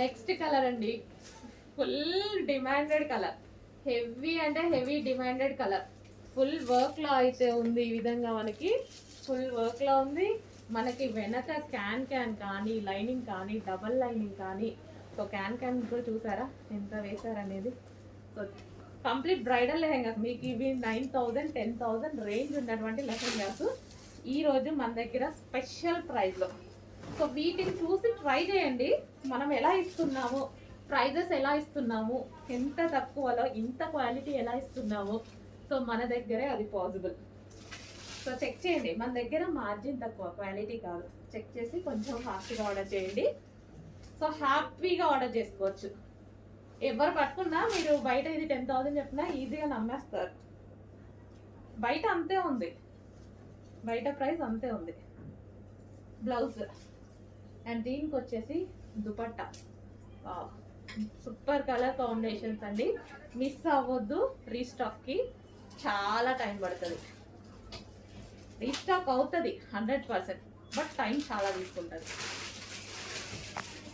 Next colour అండి, full demanded colour, heavy అంటే heavy demanded colour. Full వర్క్లో అయితే ఉంది. ఈ విధంగా మనకి ఫుల్ వర్క్లో ఉంది. మనకి వెనక క్యాన్ కానీ లైనింగ్ కానీ డబల్ లైనింగ్ కానీ, సో క్యాన్ కూడా చూసారా ఎంత వేశారనేది. సో కంప్లీట్ బ్రైడల్ లెహెంగాస్ మీకు ఇవి 9,000 10,000 రేంజ్ ఉన్నటువంటి లెహెంగాస్ ఈరోజు మన దగ్గర స్పెషల్ ప్రైస్లో. సో వీటిని చూసి ట్రై చేయండి, మనం ఎలా ఇస్తున్నాము, ప్రైజెస్ ఎలా ఇస్తున్నాము, ఎంత తక్కువలో ఇంత క్వాలిటీ ఎలా ఇస్తున్నాము. సో మన దగ్గరే అది పాసిబుల్. సో చెక్ చేయండి, మన దగ్గర మార్జిన్ తక్కువ, క్వాలిటీ కాదు. చెక్ చేసి కొంచెం ఫాస్ట్గా ఆర్డర్ చేయండి. సో హ్యాపీగా ఆర్డర్ చేసుకోవచ్చు. ఎవరు పట్టుకున్నా మీరు బయట ఇది 10,000 చెప్పినా ఈజీగా నమ్మేస్తారు. బయట అంతే ఉంది, బయట ప్రైస్ అంతే ఉంది. బ్లౌజ్ అండ్ దీనికి వచ్చేసి దుపట్టా. సూపర్ కలర్ కాంబినేషన్స్ అండి, మిస్ అవ్వద్దు. రీస్టాక్కి చాలా టైం పడుతుంది. రీస్టాక్ అవుతుంది 100%, బట్ టైం చాలా తీసుకుంటుంది.